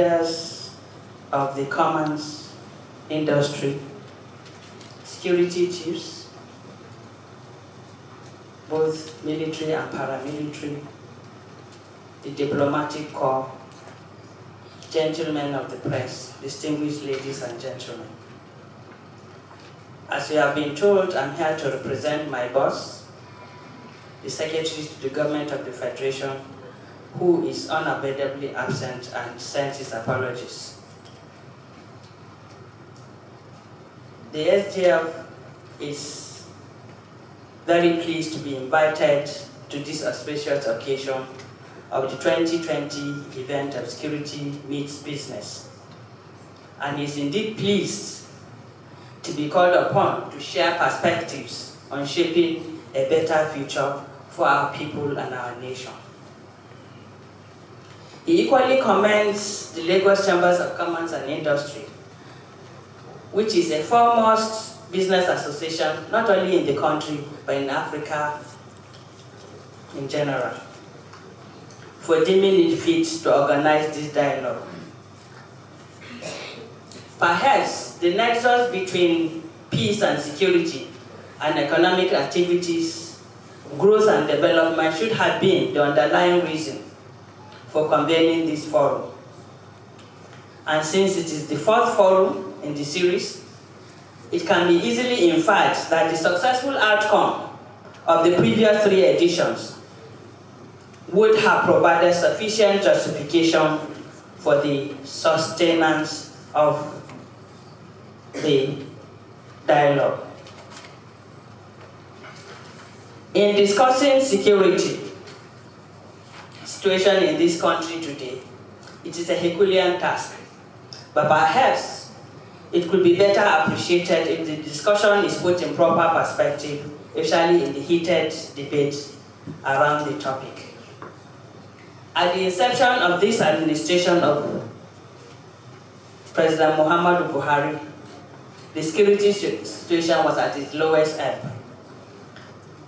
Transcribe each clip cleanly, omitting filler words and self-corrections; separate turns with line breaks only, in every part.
leaders of the commons industry, security chiefs, both military and paramilitary, the diplomatic corps, gentlemen of the press, distinguished ladies and gentlemen. As you have been told, I'm here to represent my boss, the Secretary to the Government of the Federation, who is unavoidably absent and sends his apologies. The SGF is very pleased to be invited to this auspicious occasion of the 2020 event of Security Meets Business, and is indeed pleased to be called upon to share perspectives on shaping a better future for our people and our nation. He equally commends the Lagos Chambers of Commerce and Industry, which is a foremost business association, not only in the country, but in Africa in general, for deeming it fit to organize this dialogue. Perhaps the nexus between peace and security and economic activities, growth and development should have been the underlying reason for convening this forum. And since it is the fourth forum in the series, it can be easily inferred that the successful outcome of the previous 3 editions would have provided sufficient justification for the sustenance of the dialogue. In discussing security situation in this country today, it is a Herculean task, but perhaps it could be better appreciated if the discussion is put in proper perspective, especially in the heated debate around the topic. At the inception of this administration of President Muhamudu Buhari, the security situation was at its lowest ebb.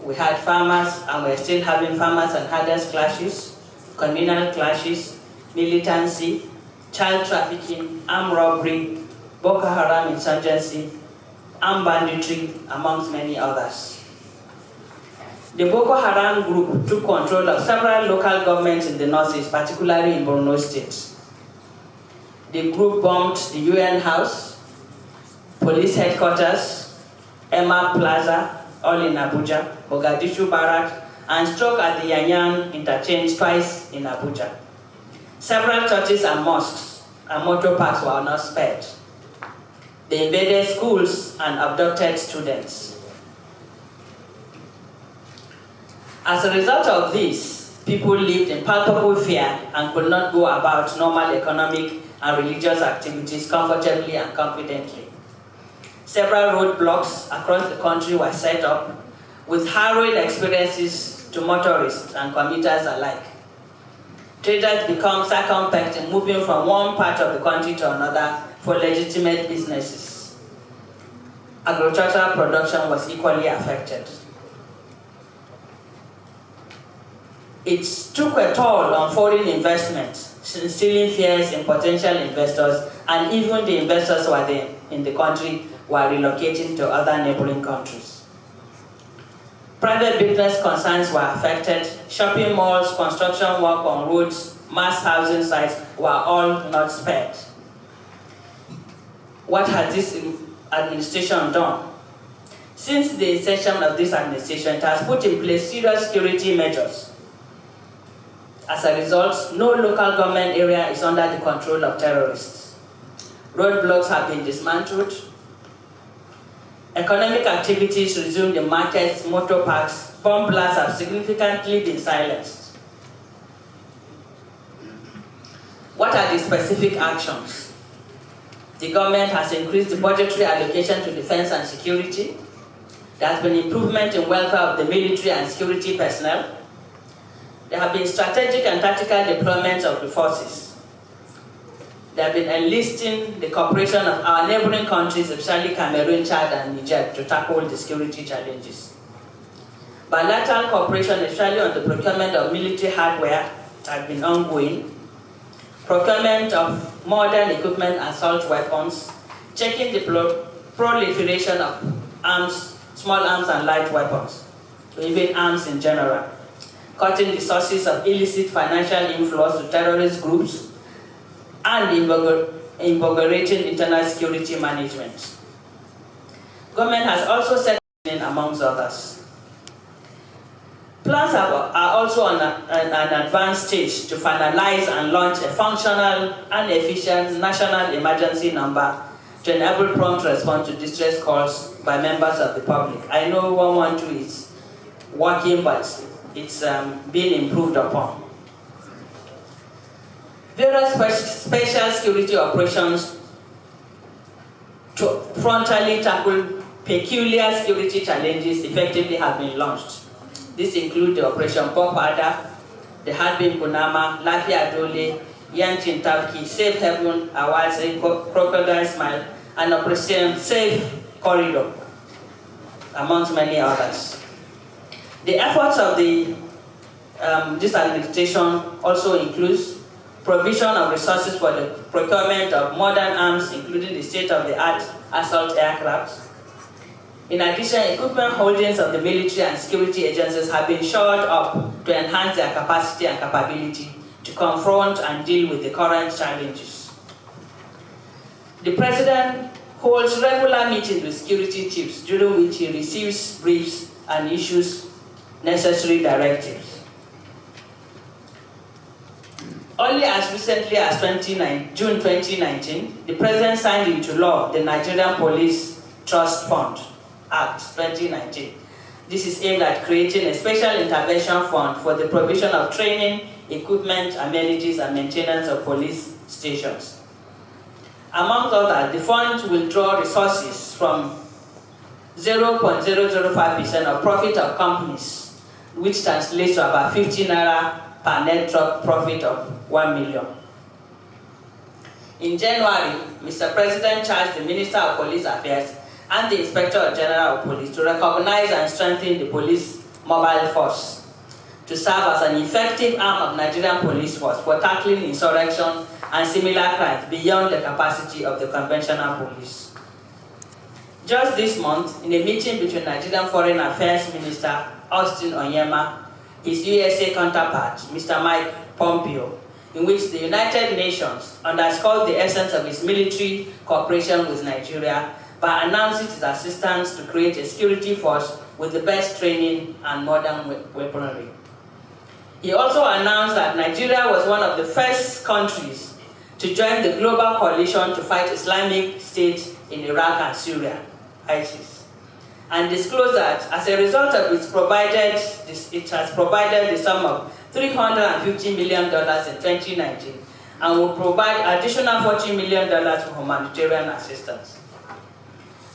We had farmers, and we're still having farmers and herders clashes, communal clashes, militancy, child trafficking, armed robbery, Boko Haram insurgency, armed banditry, amongst many others. The Boko Haram group took control of several local governments in the northeast, particularly in Borno State. The group bombed the UN House, police headquarters, Emma Plaza, all in Abuja, Mogadishu Barrack, and struck at the Yanyan interchange twice in Abuja. Several churches and mosques and motor parks were not spared. They invaded schools and abducted students. As a result of this, people lived in palpable fear and could not go about normal economic and religious activities comfortably and confidently. Several roadblocks across the country were set up, with harrowing experiences to motorists and commuters alike. Traders become circumspect in moving from one part of the country to another for legitimate businesses. Agricultural production was equally affected. It took a toll on foreign investment, instilling fears in potential investors, and even the investors who were in the country were relocating to other neighboring countries. Private business concerns were affected. Shopping malls, construction work on roads, mass housing sites were all not spared. What has this administration done? Since the inception of this administration, it has put in place serious security measures. As a result, no local government area is under the control of terrorists. Roadblocks have been dismantled. Economic activities resumed in markets, motor parks. Bomb blasts have significantly been silenced. What are the specific actions? The government has increased the budgetary allocation to defense and security. There has been improvement in welfare of the military and security personnel. There have been strategic and tactical deployments of the forces. They have been enlisting the cooperation of our neighboring countries, especially Cameroon, Chad, and Niger, to tackle the security challenges. Bilateral cooperation, especially on the procurement of military hardware, has been ongoing. Procurement of modern equipment and assault weapons, checking the proliferation of arms, small arms and light weapons, or even arms in general, cutting the sources of illicit financial inflows to terrorist groups, and invigorating internal security management. Government has also set in amongst others. Plans are also on an advanced stage to finalize and launch a functional and efficient national emergency number to enable prompt response to distress calls by members of the public. I know 112 is working, but it's being improved upon. Various special security operations to frontally tackle peculiar security challenges effectively have been launched. These include the Operation Popada, the Harbin Kunama, Lafia Dole, Yanchin Tavki, Safe Haven, Awase, Crocodile Smile, and Operation Safe Corridor, amongst many others. The efforts of this administration also includes provision of resources for the procurement of modern arms, including the state-of-the-art assault aircraft. In addition, equipment holdings of the military and security agencies have been shored up to enhance their capacity and capability to confront and deal with the current challenges. The President holds regular meetings with security chiefs, during which he receives briefs and issues necessary directives. Only as recently as June 2019, the President signed into law the Nigerian Police Trust Fund Act 2019. This is aimed at creating a special intervention fund for the provision of training, equipment, amenities, and maintenance of police stations. Among others, the fund will draw resources from 0.005% of profit of companies, which translates to about 50 naira per net profit of 1 million. In January, Mr. President charged the Minister of Police Affairs and the Inspector General of Police to recognize and strengthen the police mobile force to serve as an effective arm of Nigerian police force for tackling insurrection and similar crimes beyond the capacity of the conventional police. Just this month, in a meeting between Nigerian Foreign Affairs Minister Austin Onyema, his USA counterpart, Mr. Mike Pompeo, in which the United Nations underscored the essence of its military cooperation with Nigeria by announcing its assistance to create a security force with the best training and modern weaponry. He also announced that Nigeria was one of the first countries to join the global coalition to fight Islamic State in Iraq and Syria, ISIS, and disclosed that as a result of it has provided the sum of $350 million in 2019 and will provide additional $40 million for humanitarian assistance.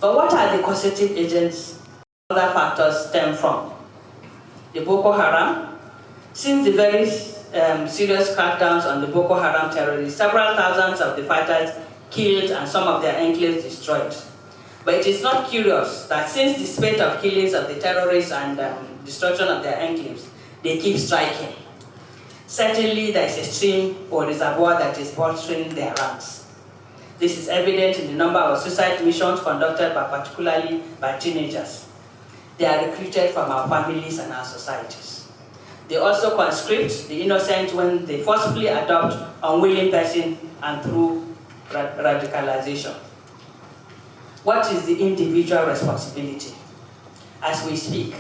But what are the causative agents other factors stem from? The Boko Haram. Since the very serious crackdowns on the Boko Haram terrorists, several thousands of the fighters killed and some of their enclaves destroyed. But it is not curious that since the spate of killings of the terrorists and destruction of their enclaves, they keep striking. Certainly there is a stream or reservoir that is bolstering their ranks. This is evident in the number of suicide missions conducted particularly by teenagers. They are recruited from our families and our societies. They also conscript the innocent when they forcibly adopt unwilling person and through radicalization. What is the individual responsibility? As we speak,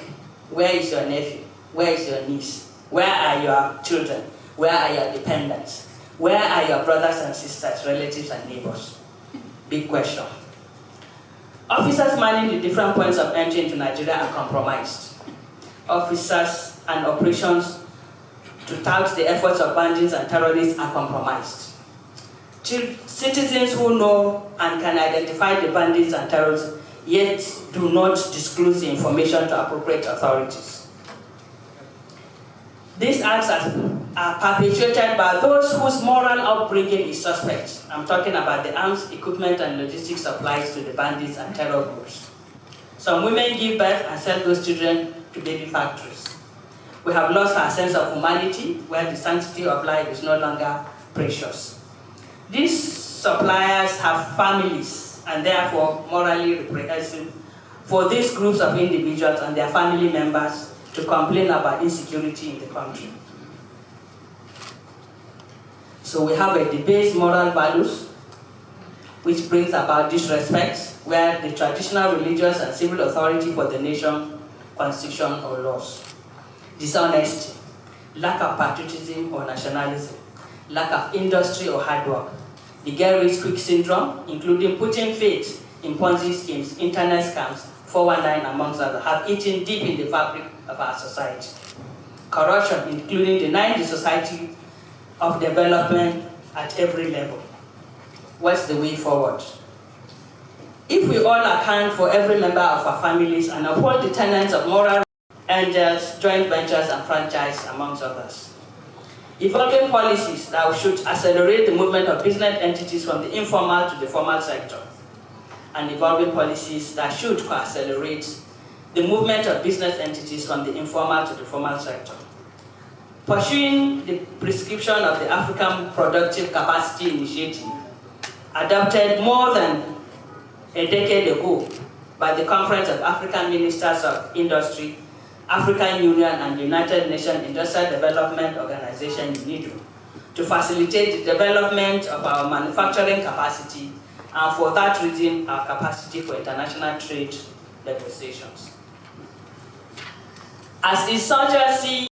where is your nephew? Where is your niece? Where are your children? Where are your dependents? Where are your brothers and sisters, relatives and neighbors? Big question. Officers manning the different points of entry into Nigeria are compromised. Officers and operations to tout the efforts of bandits and terrorists are compromised. Citizens who know and can identify the bandits and terrorists yet do not disclose the information to appropriate authorities. These acts are perpetuated by those whose moral upbringing is suspect. I'm talking about the arms, equipment, and logistics supplies to the bandits and terror groups. Some women give birth and sell those children to baby factories. We have lost our sense of humanity, where the sanctity of life is no longer precious. These suppliers have families and therefore morally reprehensible for these groups of individuals and their family members to complain about insecurity in the country. So we have a debased moral values which brings about disrespect where the traditional religious and civil authority for the nation, constitution or laws. Dishonesty, lack of patriotism or nationalism, lack of industry or hard work, the get-rich-quick syndrome, including putting faith in Ponzi schemes, internet scams, 419 amongst others, have eaten deep in the fabric of our society. Corruption, including denying the society of development at every level. What's the way forward? If we all account for every member of our families and uphold the tenets of moral angels, joint ventures, and franchise, amongst others. Evolving policies that should accelerate the movement of business entities from the informal to the formal sector. And evolving policies that should accelerate the movement of business entities from the informal to the formal sector. Pursuing the prescription of the African Productive Capacity Initiative, adopted more than a decade ago by the Conference of African Ministers of Industry, African Union and United Nations Industrial Development Organization, UNIDO, to facilitate the development of our manufacturing capacity and for that reason our capacity for international trade negotiations. As insurgency